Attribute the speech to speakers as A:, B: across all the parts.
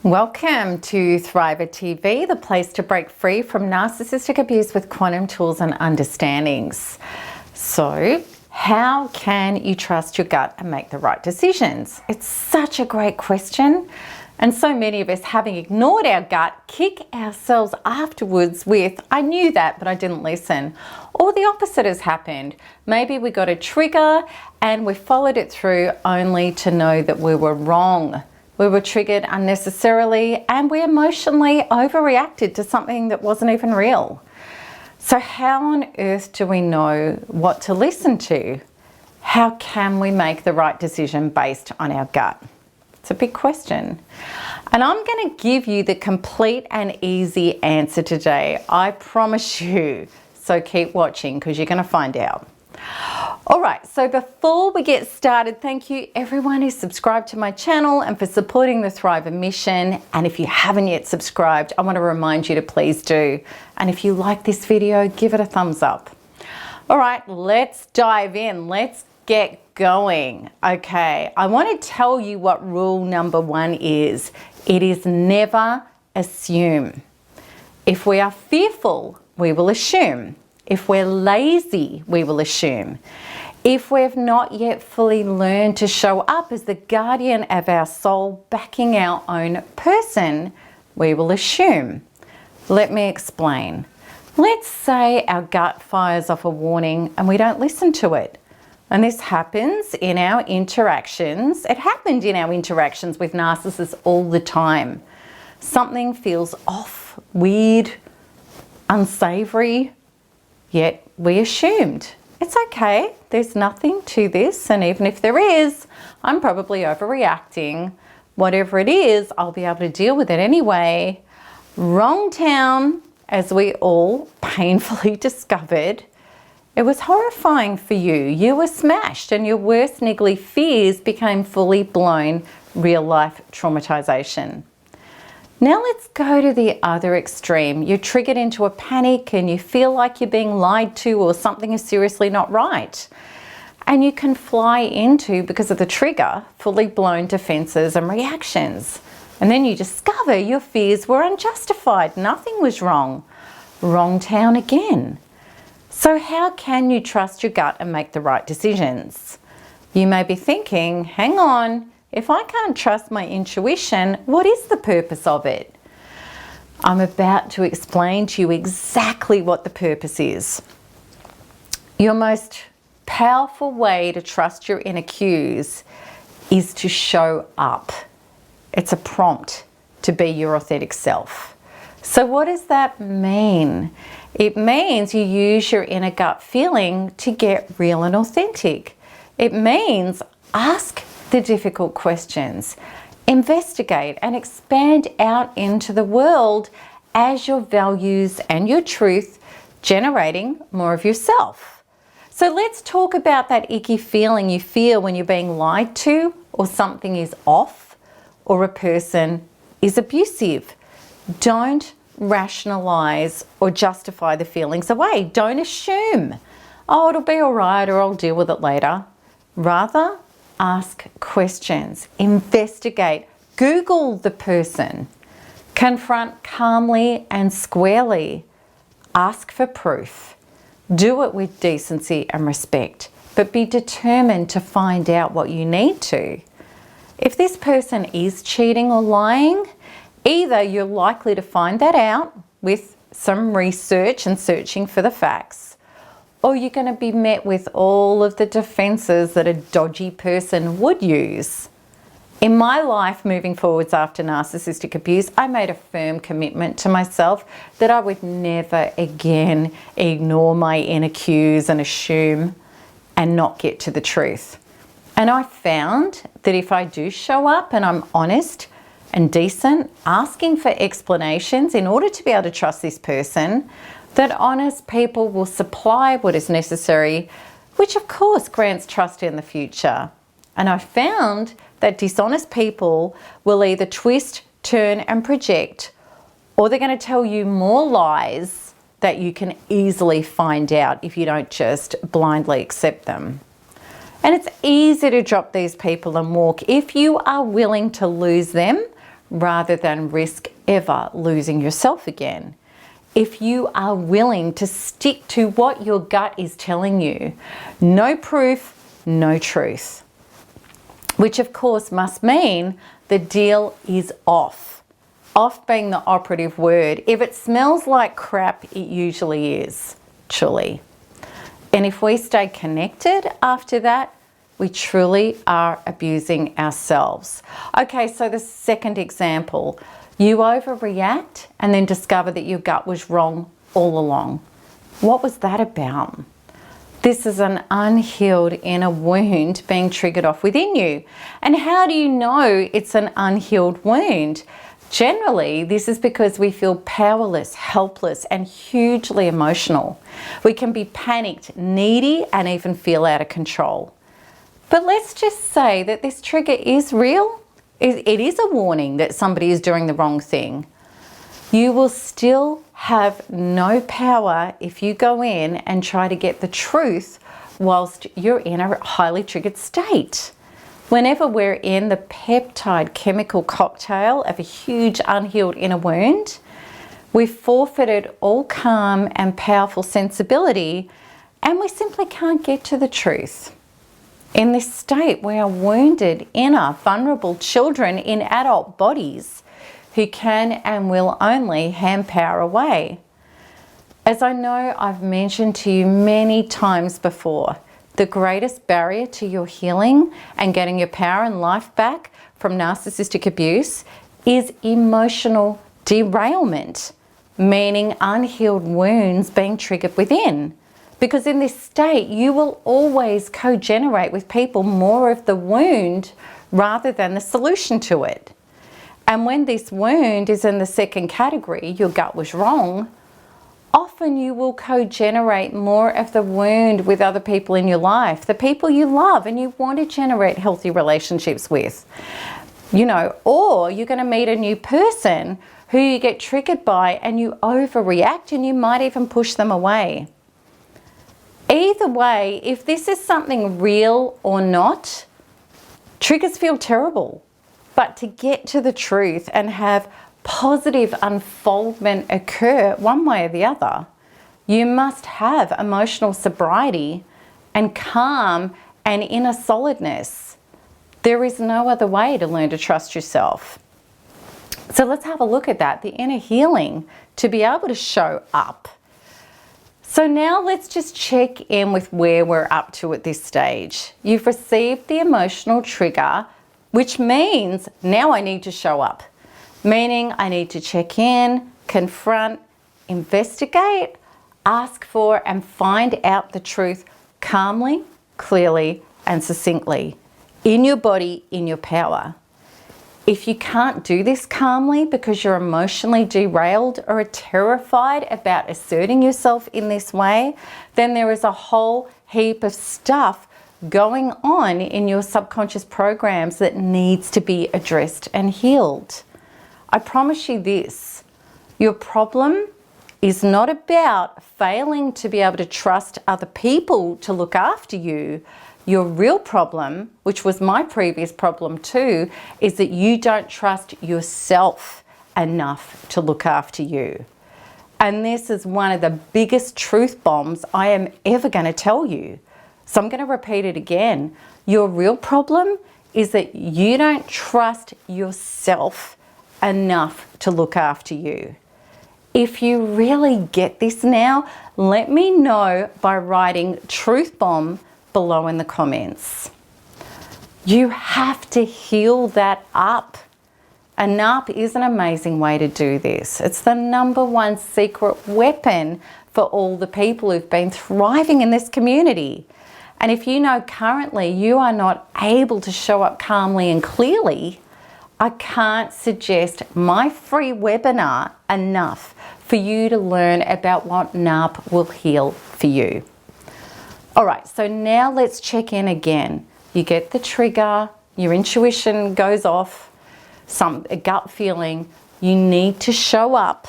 A: Welcome to Thriver TV, the place to break free from narcissistic abuse with quantum tools and understandings. So, how can you trust your gut and make the right decisions? It's such a great question. And so many of us, having ignored our gut, kick ourselves afterwards with, I knew that, but I didn't listen. Or the opposite has happened. Maybe we got a trigger and we followed it through only to know that we were wrong. We were triggered unnecessarily and we emotionally overreacted to something that wasn't even real. So how on earth do we know what to listen to? How can we make the right decision based on our gut? It's a big question. And I'm going to give you the complete and easy answer today. I promise you. So keep watching because you're going to find out. All right, so before we get started, thank you everyone who's subscribed to my channel and for supporting the Thriver mission. And if you haven't yet subscribed, I want to remind you to please do. And if you like this video, give it a thumbs up. All right, let's dive in. Let's get going. Okay, I want to tell you what rule number one is. It is never assume. If we are fearful, we will assume. If we're lazy, we will assume. If we've not yet fully learned to show up as the guardian of our soul, backing our own person, we will assume. Let me explain. Let's say our gut fires off a warning and we don't listen to it. And this happens in our interactions. It happened in our interactions with narcissists all the time. Something feels off, weird, unsavory. Yet we assumed, it's okay, there's nothing to this, and even if there is, I'm probably overreacting. Whatever it is, I'll be able to deal with it anyway. Wrong town, as we all painfully discovered. It was horrifying for you. You were smashed and your worst niggly fears became fully blown real-life traumatization. Now let's go to the other extreme. You're triggered into a panic and you feel like you're being lied to or something is seriously not right. And you can fly into, because of the trigger, fully blown defenses and reactions. And then you discover your fears were unjustified. Nothing was wrong. Wrong town again. So how can you trust your gut and make the right decisions? You may be thinking, hang on, if I can't trust my intuition, what is the purpose of it? I'm about to explain to you exactly what the purpose is. Your most powerful way to trust your inner cues is to show up. It's a prompt to be your authentic self. So what does that mean? It means you use your inner gut feeling to get real and authentic. It means ask the difficult questions, investigate and expand out into the world as your values and your truth generating more of yourself. So let's talk about that icky feeling you feel when you're being lied to or something is off or a person is abusive. Don't rationalize or justify the feelings away. Don't assume, oh, it'll be all right or I'll deal with it later. Rather, ask questions, investigate, Google the person, confront calmly and squarely, ask for proof, do it with decency and respect, but be determined to find out what you need to. If this person is cheating or lying, either you're likely to find that out with some research and searching for the facts, or you're going to be met with all of the defenses that a dodgy person would use. In my life moving forwards after narcissistic abuse, I made a firm commitment to myself that I would never again ignore my inner cues and assume and not get to the truth. And I found that if I do show up and I'm honest and decent, asking for explanations in order to be able to trust this person, that honest people will supply what is necessary, which of course grants trust in the future. And I found that dishonest people will either twist, turn and project, or they're going to tell you more lies that you can easily find out if you don't just blindly accept them. And it's easy to drop these people and walk if you are willing to lose them rather than risk ever losing yourself again. If you are willing to stick to what your gut is telling you, no proof, no truth. Which of course must mean the deal is off. Off being the operative word. If it smells like crap, it usually is, truly. And if we stay connected after that, we truly are abusing ourselves. Okay, so the second example, you overreact and then discover that your gut was wrong all along. What was that about? This is an unhealed inner wound being triggered off within you. And how do you know it's an unhealed wound? Generally, this is because we feel powerless, helpless, and hugely emotional. We can be panicked, needy, and even feel out of control. But let's just say that this trigger is real. It is a warning that somebody is doing the wrong thing. You will still have no power if you go in and try to get the truth whilst you're in a highly triggered state. Whenever we're in the peptide chemical cocktail of a huge unhealed inner wound, we've forfeited all calm and powerful sensibility, and we simply can't get to the truth. In this state, we are wounded, inner, vulnerable children in adult bodies who can and will only hand power away. As I know I've mentioned to you many times before, the greatest barrier to your healing and getting your power and life back from narcissistic abuse is emotional derailment, meaning unhealed wounds being triggered within. Because in this state, you will always co-generate with people more of the wound rather than the solution to it. And when this wound is in the second category, your gut was wrong, often you will co-generate more of the wound with other people in your life, the people you love and you want to generate healthy relationships with. You know, or you're going to meet a new person who you get triggered by and you overreact and you might even push them away. Either way, if this is something real or not, triggers feel terrible. But to get to the truth and have positive unfoldment occur one way or the other, you must have emotional sobriety and calm and inner solidness. There is no other way to learn to trust yourself. So let's have a look at that, the inner healing to be able to show up. So now let's just check in with where we're up to at this stage. You've received the emotional trigger, which means now I need to show up. Meaning I need to check in, confront, investigate, ask for and find out the truth calmly, clearly and succinctly. In your body, in your power. If you can't do this calmly because you're emotionally derailed or are terrified about asserting yourself in this way, then there is a whole heap of stuff going on in your subconscious programs that needs to be addressed and healed. I promise you this, your problem is not about failing to be able to trust other people to look after you. Your real problem, which was my previous problem too, is that you don't trust yourself enough to look after you. And this is one of the biggest truth bombs I am ever going to tell you. So I'm going to repeat it again. Your real problem is that you don't trust yourself enough to look after you. If you really get this now, let me know by writing truth bomb below in the comments. You have to heal that up. And up is an amazing way to do this. It's the #1 secret weapon for all the people who've been thriving in this community. And if you know currently you are not able to show up calmly and clearly, I can't suggest my free webinar enough for you to learn about what NARP will heal for you. All right, so now let's check in again. You get the trigger, your intuition goes off, a gut feeling. You need to show up,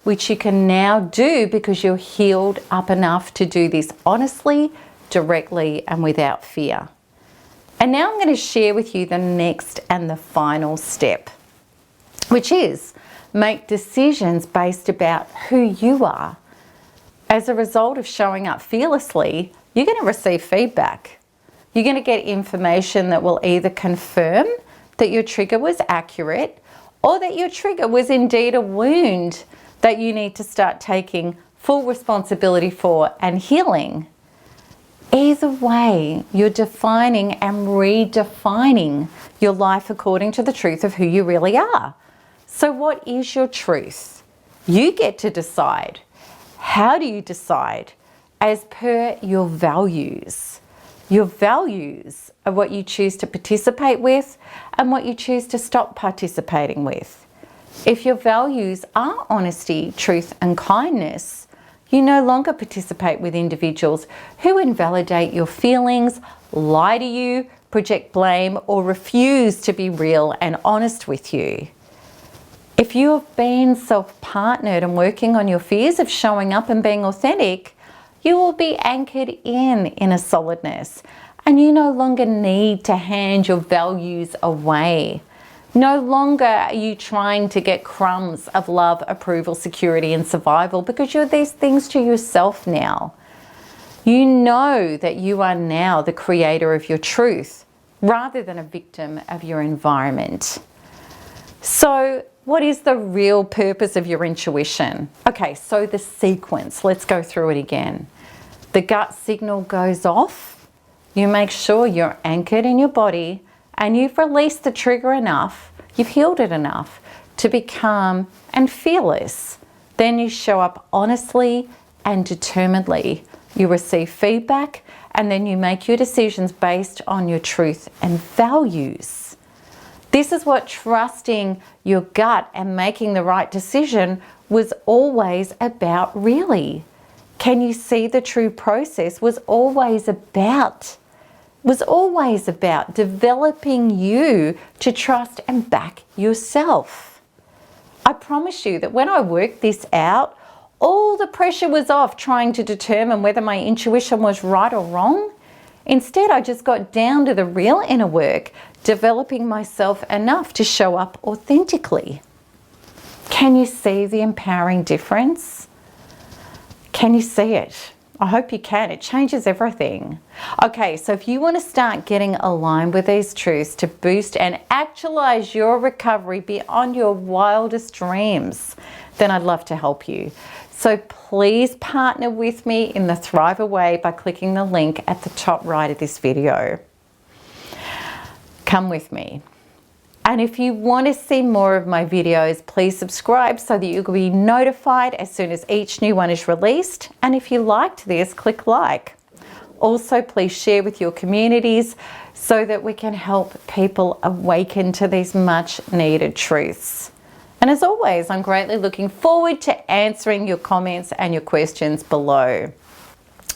A: which you can now do because you're healed up enough to do this honestly, directly, and without fear. And now I'm going to share with you the next and the final step. which is make decisions based about who you are. As a result of showing up fearlessly, you're going to receive feedback. You're going to get information that will either confirm that your trigger was accurate or that your trigger was indeed a wound that you need to start taking full responsibility for and healing. Either way, you're defining and redefining your life according to the truth of who you really are. So what is your truth? You get to decide. How do you decide? As per your values. Your values are what you choose to participate with and what you choose to stop participating with. If your values are honesty, truth, and kindness, you no longer participate with individuals who invalidate your feelings, lie to you, project blame, or refuse to be real and honest with you. If you have been self-partnered and working on your fears of showing up and being authentic, you will be anchored in inner solidness, and you no longer need to hand your values away. No longer are you trying to get crumbs of love, approval, security, and survival because you're these things to yourself now. You know that you are now the creator of your truth rather than a victim of your environment. So, what is the real purpose of your intuition? Okay, so the sequence, let's go through it again. The gut signal goes off. You make sure you're anchored in your body and you've released the trigger enough, you've healed it enough to be calm and fearless. Then you show up honestly and determinedly. You receive feedback and then you make your decisions based on your truth and values. This is what trusting your gut and making the right decision was always about, really. Can you see the true process was always about developing you to trust and back yourself. I promise you that when I worked this out, all the pressure was off trying to determine whether my intuition was right or wrong. Instead, I just got down to the real inner work, developing myself enough to show up authentically. Can you see the empowering difference? Can you see it? I hope you can. It changes everything. Okay, so if you want to start getting aligned with these truths to boost and actualize your recovery beyond your wildest dreams, then I'd love to help you. So please partner with me in the Thrive Away by clicking the link at the top right of this video. Come with me. And if you want to see more of my videos, please subscribe so that you'll be notified as soon as each new one is released. And if you liked this, click like. Also, please share with your communities so that we can help people awaken to these much needed truths. And as always, I'm greatly looking forward to answering your comments and your questions below.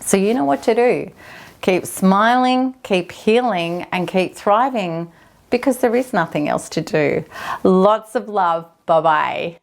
A: So you know what to do. Keep smiling, keep healing, and keep thriving, because there is nothing else to do. Lots of love. Bye-bye.